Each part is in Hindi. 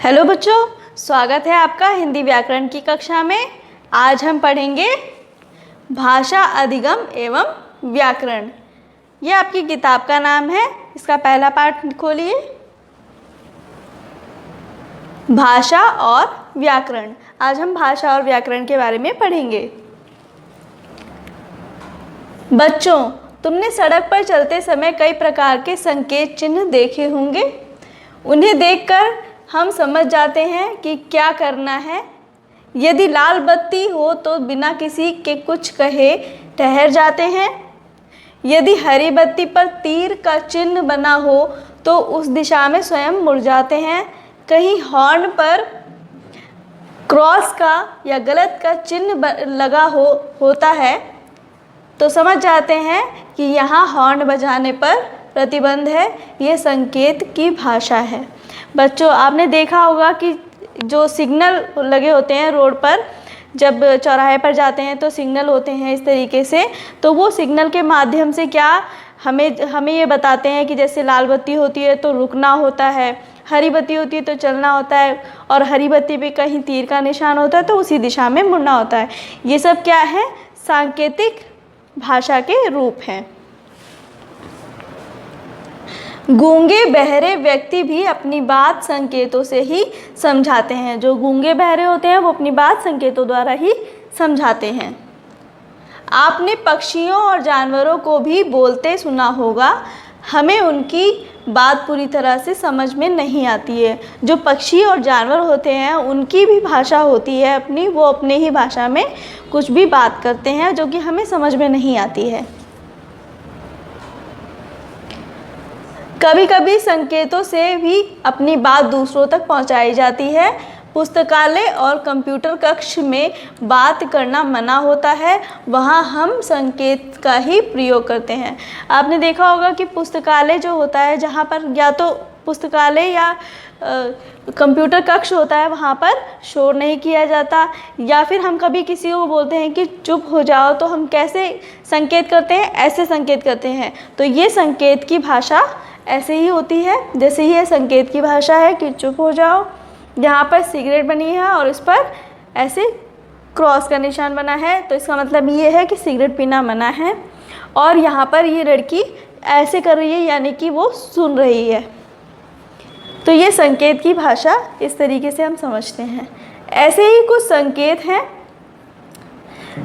हेलो बच्चों, स्वागत है आपका हिंदी व्याकरण की कक्षा में। आज हम पढ़ेंगे भाषा अधिगम एवं व्याकरण। यह आपकी किताब का नाम है। इसका पहला पाठ खोलिए, भाषा और व्याकरण। आज हम भाषा और व्याकरण के बारे में पढ़ेंगे। बच्चों, तुमने सड़क पर चलते समय कई प्रकार के संकेत चिन्ह देखे होंगे। उन्हें देखकर हम समझ जाते हैं कि क्या करना है। यदि लाल बत्ती हो तो बिना किसी के कुछ कहे ठहर जाते हैं। यदि हरी बत्ती पर तीर का चिन्ह बना हो तो उस दिशा में स्वयं मुड़ जाते हैं। कहीं हॉर्न पर क्रॉस का या गलत का चिन्ह लगा होता है तो समझ जाते हैं कि यहाँ हॉर्न बजाने पर प्रतिबंध है। ये संकेत की भाषा है। बच्चों, आपने देखा होगा कि जो सिग्नल लगे होते हैं रोड पर, जब चौराहे पर जाते हैं तो सिग्नल होते हैं इस तरीके से। तो वो सिग्नल के माध्यम से क्या हमें ये बताते हैं कि जैसे लाल बत्ती होती है तो रुकना होता है, हरी बत्ती होती है तो चलना होता है, और हरी बत्ती पे कहीं तीर का निशान होता है तो उसी दिशा में मुड़ना होता है। ये सब क्या है? सांकेतिक भाषा के रूप हैं। गूंगे बहरे व्यक्ति भी अपनी बात संकेतों से ही समझाते हैं। जो गूंगे बहरे होते हैं वो अपनी बात संकेतों द्वारा ही समझाते हैं। आपने पक्षियों और जानवरों को भी बोलते सुना होगा। हमें उनकी बात पूरी तरह से समझ में नहीं आती है। जो पक्षी और जानवर होते हैं उनकी भी भाषा होती है अपनी, वो अपने ही भाषा में कुछ भी बात करते हैं जो कि हमें समझ में नहीं आती है। कभी कभी संकेतों से भी अपनी बात दूसरों तक पहुंचाई जाती है। पुस्तकालय और कंप्यूटर कक्ष में बात करना मना होता है, वहां हम संकेत का ही प्रयोग करते हैं। आपने देखा होगा कि पुस्तकालय जो होता है, जहां पर या तो पुस्तकालय या कंप्यूटर कक्ष होता है, वहाँ पर शोर नहीं किया जाता। या फिर हम कभी किसी को बोलते हैं कि चुप हो जाओ तो हम कैसे संकेत करते हैं? ऐसे संकेत करते हैं। तो ये संकेत की भाषा ऐसे ही होती है जैसे ये संकेत की भाषा है कि चुप हो जाओ। यहाँ पर सिगरेट बनी है और इस पर ऐसे क्रॉस का निशान बना है तो इसका मतलब ये है कि सिगरेट पीना मना है। और यहाँ पर ये लड़की ऐसे कर रही है यानी कि वो सुन रही है। तो ये संकेत की भाषा इस तरीके से हम समझते हैं। ऐसे ही कुछ संकेत हैं।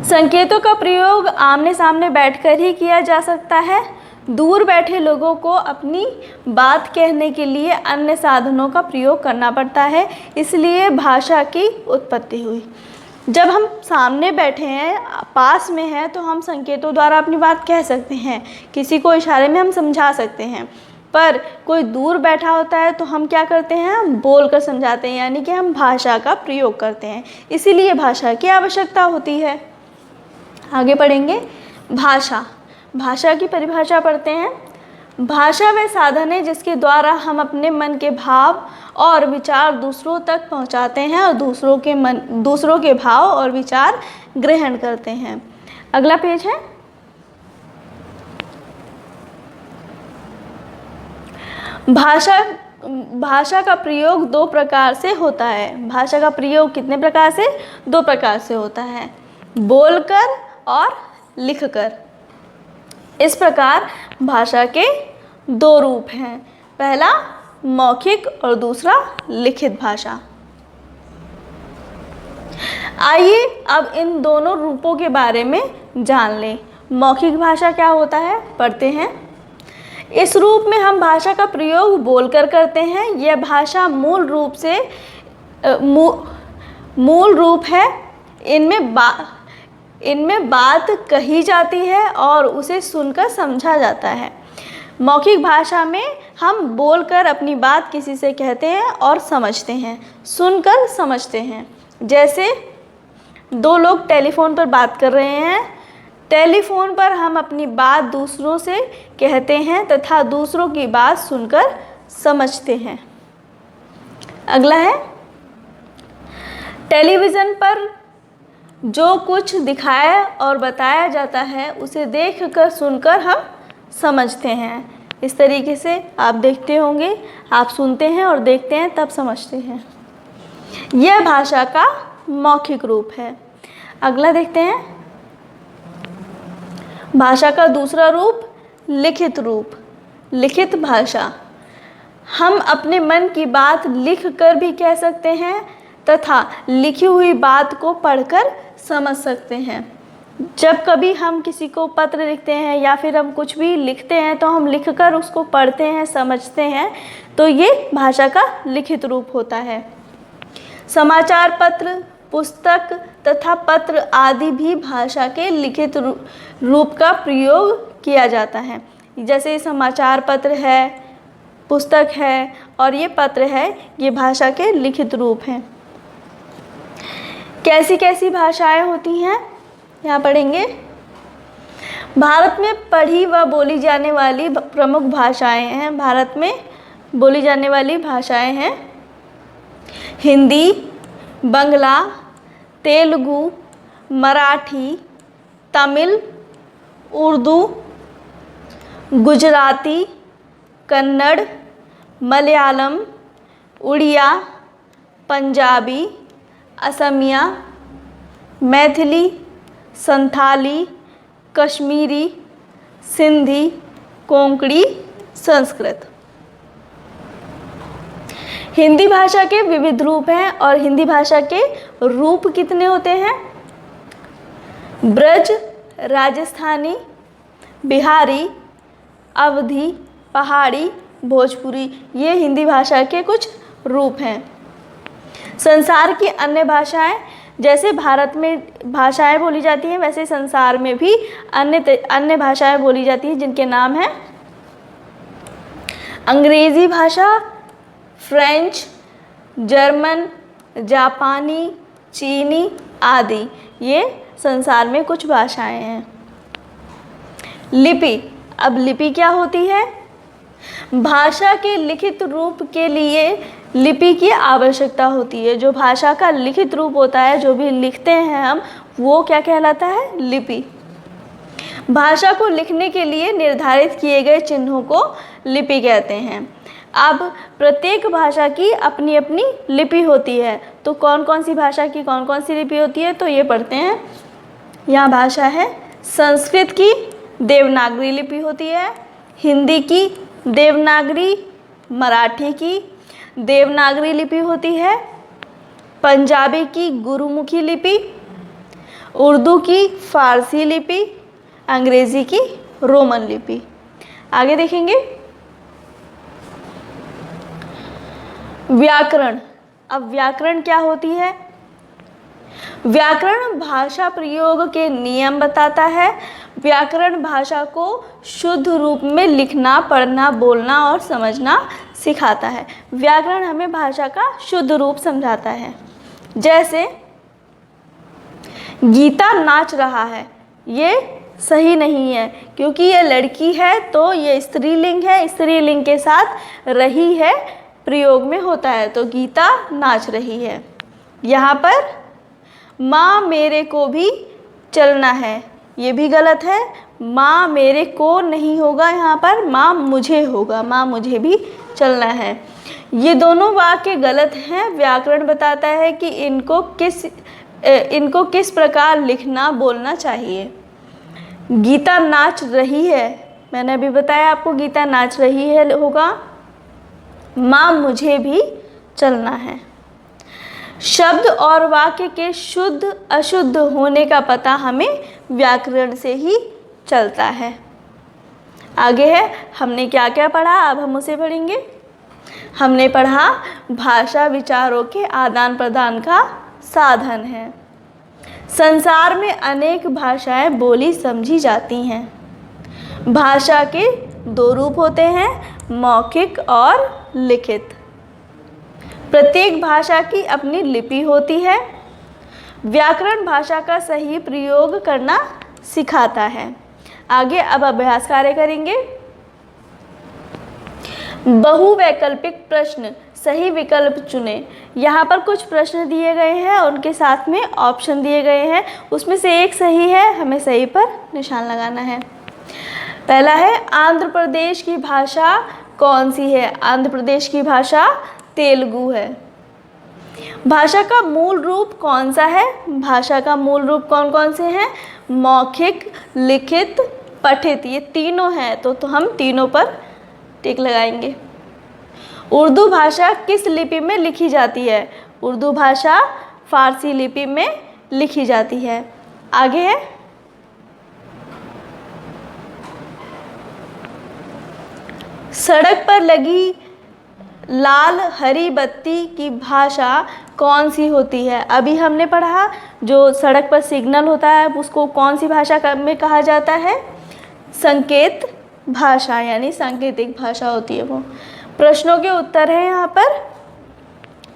संकेतों का प्रयोग आमने सामने बैठकर ही किया जा सकता है। दूर बैठे लोगों को अपनी बात कहने के लिए अन्य साधनों का प्रयोग करना पड़ता है, इसलिए भाषा की उत्पत्ति हुई। जब हम सामने बैठे हैं, पास में हैं, तो हम संकेतों द्वारा अपनी बात कह सकते हैं। किसी को इशारे में हम समझा सकते हैं। पर कोई दूर बैठा होता है तो हम क्या करते हैं? हम बोल कर समझाते हैं, यानी कि हम भाषा का प्रयोग करते हैं। इसीलिए भाषा की आवश्यकता होती है। आगे पढ़ेंगे। भाषा की परिभाषा पढ़ते हैं। भाषा वह साधन है जिसके द्वारा हम अपने मन के भाव और विचार दूसरों तक पहुंचाते हैं और दूसरों के भाव और विचार ग्रहण करते हैं। अगला पेज है। भाषा का प्रयोग दो प्रकार से होता है। भाषा का प्रयोग कितने प्रकार से? दो प्रकार से होता है, बोलकर और लिखकर। इस प्रकार भाषा के दो रूप हैं, पहला मौखिक और दूसरा लिखित भाषा। आइए अब इन दोनों रूपों के बारे में जान लें। मौखिक भाषा क्या होता है, पढ़ते हैं। इस रूप में हम भाषा का प्रयोग बोलकर करते हैं। यह भाषा मूल रूप है। इनमें बात कही जाती है और उसे सुनकर समझा जाता है। मौखिक भाषा में हम बोलकर अपनी बात किसी से कहते हैं और समझते हैं, सुनकर समझते हैं। जैसे दो लोग टेलीफोन पर बात कर रहे हैं। टेलीफोन पर हम अपनी बात दूसरों से कहते हैं तथा दूसरों की बात सुनकर समझते हैं। अगला है, टेलीविज़न पर जो कुछ दिखाया और बताया जाता है उसे देखकर सुनकर हम समझते हैं। इस तरीके से आप देखते होंगे, आप सुनते हैं और देखते हैं तब समझते हैं। यह भाषा का मौखिक रूप है। अगला देखते हैं, भाषा का दूसरा रूप लिखित रूप। लिखित भाषा, हम अपने मन की बात लिख कर भी कह सकते हैं तथा लिखी हुई बात को पढ़कर समझ सकते हैं। जब कभी हम किसी को पत्र लिखते हैं या फिर हम कुछ भी लिखते हैं तो हम लिखकर उसको पढ़ते हैं, समझते हैं, तो ये भाषा का लिखित रूप होता है। समाचार पत्र, पुस्तक तथा पत्र आदि भी भाषा के लिखित रूप का प्रयोग किया जाता है। जैसे समाचार पत्र है, पुस्तक है और ये पत्र है, ये भाषा के लिखित रूप हैं। कैसी कैसी भाषाएं होती हैं यहाँ पढ़ेंगे। भारत में पढ़ी व बोली जाने वाली प्रमुख भाषाएं हैं। भारत में बोली जाने वाली भाषाएं हैं हिंदी, बंगला, तेलुगु, मराठी, तमिल, उर्दू, गुजराती, कन्नड़, मलयालम, उड़िया, पंजाबी, असमिया, मैथिली, संथाली, कश्मीरी, सिंधी, कोंकणी, संस्कृत। हिंदी भाषा के विविध रूप हैं और हिंदी भाषा के रूप कितने होते हैं? ब्रज, राजस्थानी, बिहारी, अवधी, पहाड़ी, भोजपुरी, ये हिंदी भाषा के कुछ रूप हैं। संसार की अन्य भाषाएं, जैसे भारत में भाषाएं बोली जाती हैं वैसे संसार में भी अन्य भाषाएं बोली जाती हैं जिनके नाम हैं अंग्रेज़ी भाषा, फ्रेंच, जर्मन, जापानी, चीनी आदि। ये संसार में कुछ भाषाएं हैं। लिपि, अब लिपि क्या होती है? भाषा के लिखित रूप के लिए लिपि की आवश्यकता होती है। जो भाषा का लिखित रूप होता है, जो भी लिखते हैं हम, वो क्या कहलाता है? लिपि। भाषा को लिखने के लिए निर्धारित किए गए चिन्हों को लिपि कहते हैं। अब प्रत्येक भाषा की अपनी अपनी लिपि होती है, तो कौन कौन सी भाषा की कौन कौन सी लिपि होती है, तो ये पढ़ते हैं। यहाँ भाषा है संस्कृत की देवनागरी लिपि होती है, हिंदी की देवनागरी, मराठी की देवनागरी लिपि होती है, पंजाबी की गुरुमुखी लिपि, उर्दू की फारसी लिपि, अंग्रेज़ी की रोमन लिपि। आगे देखेंगे व्याकरण। अब व्याकरण क्या होती है? व्याकरण भाषा प्रयोग के नियम बताता है। व्याकरण भाषा को शुद्ध रूप में लिखना, पढ़ना, बोलना और समझना सिखाता है। व्याकरण हमें भाषा का शुद्ध रूप समझाता है। जैसे गीता नाच रहा है, ये सही नहीं है क्योंकि ये लड़की है तो ये स्त्रीलिंग है, स्त्रीलिंग के साथ रही है प्रयोग में होता है, तो गीता नाच रही है। यहाँ पर माँ मेरे को भी चलना है, ये भी गलत है। माँ मेरे को नहीं होगा, यहाँ पर माँ मुझे होगा, माँ मुझे भी चलना है। ये दोनों वाक्य गलत हैं। व्याकरण बताता है कि इनको किस प्रकार लिखना, बोलना चाहिए। गीता नाच रही है, मैंने अभी बताया आपको गीता नाच रही है होगा, माँ मुझे भी चलना है। शब्द और वाक्य के शुद्ध अशुद्ध होने का पता हमें व्याकरण से ही चलता है। आगे है, हमने क्या क्या पढ़ा, अब हम उसे पढ़ेंगे। हमने पढ़ा भाषा विचारों के आदान प्रदान का साधन है। संसार में अनेक भाषाएं बोली समझी जाती हैं। भाषा के दो रूप होते हैं, मौखिक और लिखित। प्रत्येक भाषा की अपनी लिपि होती है। व्याकरण भाषा का सही प्रयोग करना सिखाता है। आगे अब अभ्यास कार्य करेंगे। बहुवैकल्पिक प्रश्न, सही विकल्प चुनें। यहाँ पर कुछ प्रश्न दिए गए हैं और उनके साथ में ऑप्शन दिए गए हैं, उसमें से एक सही है, हमें सही पर निशान लगाना है। पहला है, आंध्र प्रदेश की भाषा कौन सी है? आंध्र प्रदेश की भाषा तेलुगु है। भाषा का मूल रूप कौन सा है? भाषा का मूल रूप कौन कौन से हैं? मौखिक, लिखित, पठित, ये तीनों हैं। तो हम तीनों पर टिक लगाएंगे। उर्दू भाषा किस लिपि में लिखी जाती है? उर्दू भाषा फारसी लिपि में लिखी जाती है। आगे है, सड़क पर लगी लाल हरी बत्ती की भाषा कौन सी होती है? अभी हमने पढ़ा जो सड़क पर सिग्नल होता है उसको कौन सी भाषा में कहा जाता है? संकेत भाषा, यानी सांकेतिक भाषा होती है वो। प्रश्नों के उत्तर हैं यहाँ पर।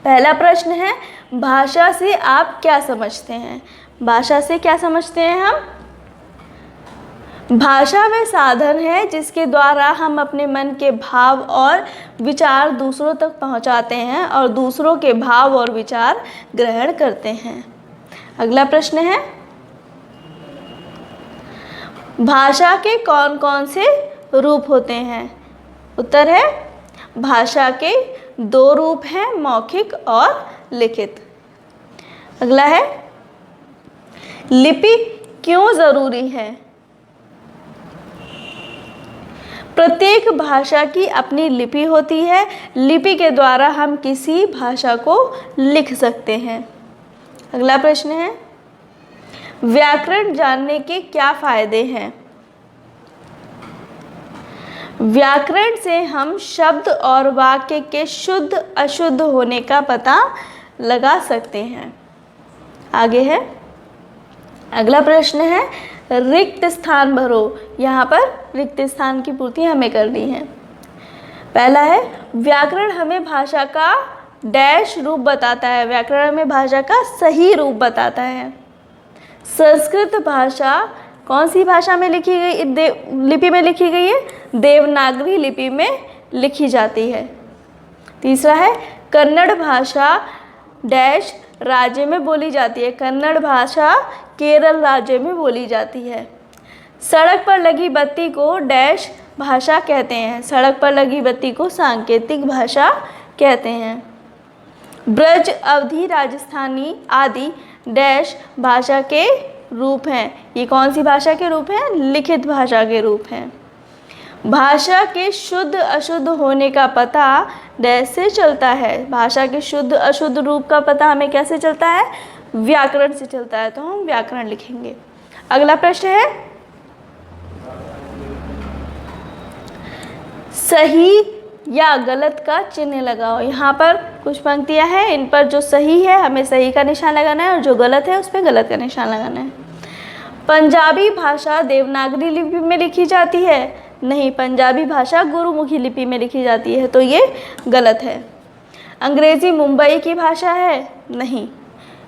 पहला प्रश्न है, भाषा से आप क्या समझते हैं? भाषा से क्या समझते हैं हम? भाषा वह साधन है जिसके द्वारा हम अपने मन के भाव और विचार दूसरों तक पहुंचाते हैं और दूसरों के भाव और विचार ग्रहण करते हैं। अगला प्रश्न है, भाषा के कौन कौन से रूप होते हैं? उत्तर है, भाषा के 2 रूप हैं, मौखिक और लिखित। अगला है, लिपि क्यों ज़रूरी है? प्रत्येक भाषा की अपनी लिपि होती है। लिपि के द्वारा हम किसी भाषा को लिख सकते हैं। अगला प्रश्न है, व्याकरण जानने के क्या फायदे हैं? व्याकरण से हम शब्द और वाक्य के शुद्ध अशुद्ध होने का पता लगा सकते हैं। आगे है, अगला प्रश्न है, रिक्त स्थान भरो। यहाँ पर रिक्त स्थान की पूर्ति हमें करनी है। पहला है, व्याकरण हमें भाषा का डैश रूप बताता है। व्याकरण हमें भाषा का सही रूप बताता है। संस्कृत भाषा कौन सी भाषा में लिखी गई, लिपि में लिखी गई है? देवनागरी लिपि में लिखी जाती है। तीसरा है, कन्नड़ भाषा डैश राज्य में बोली जाती है। कन्नड़ भाषा केरल राज्य में बोली जाती है। सड़क पर लगी बत्ती को डैश भाषा कहते हैं। सड़क पर लगी बत्ती को सांकेतिक भाषा कहते हैं। ब्रज, अवधी, राजस्थानी आदि डैश भाषा के रूप हैं। ये कौन सी भाषा के रूप हैं? लिखित भाषा के रूप हैं। भाषा के शुद्ध अशुद्ध होने का पता डैश से चलता है। भाषा के शुद्ध अशुद्ध रूप का पता हमें कैसे चलता है? व्याकरण से चलता है। तो हम व्याकरण लिखेंगे। अगला प्रश्न है, सही या गलत का चिन्ह लगाओ। यहाँ पर कुछ पंक्तियाँ हैं, इन पर जो सही है हमें सही का निशान लगाना है और जो गलत है उस पर गलत का निशान लगाना है। पंजाबी भाषा देवनागरी लिपि में लिखी जाती है? नहीं, पंजाबी भाषा गुरुमुखी लिपि में लिखी जाती है, तो ये गलत है। अंग्रेज़ी मुंबई की भाषा है? नहीं,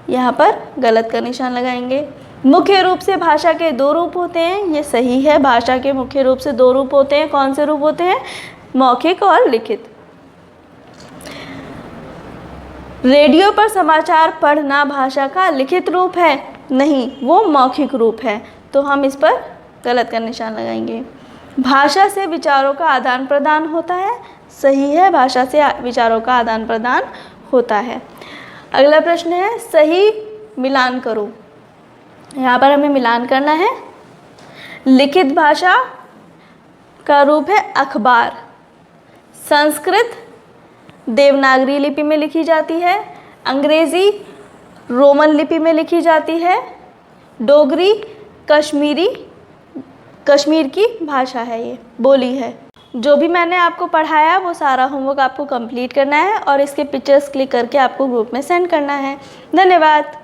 यहाँ पर गलत का निशान लगाएंगे। मुख्य रूप से भाषा के 2 रूप होते हैं, ये सही है। भाषा के मुख्य रूप से 2 रूप होते हैं। कौन से रूप होते हैं? मौखिक और लिखित। रेडियो पर समाचार पढ़ना भाषा का लिखित रूप है? नहीं, वो मौखिक रूप है, तो हम इस पर गलत का निशान लगाएंगे। भाषा से विचारों का आदान प्रदान होता है? सही है, भाषा से विचारों का आदान प्रदान होता है। अगला प्रश्न है, सही मिलान करो। यहाँ पर हमें मिलान करना है। लिखित भाषा का रूप है अखबार। संस्कृत देवनागरी लिपि में लिखी जाती है। अंग्रेज़ी रोमन लिपि में लिखी जाती है। डोगरी कश्मीर की भाषा है, ये बोली है। जो भी मैंने आपको पढ़ाया वो सारा होमवर्क आपको कंप्लीट करना है और इसके पिक्चर्स क्लिक करके आपको ग्रुप में सेंड करना है। धन्यवाद।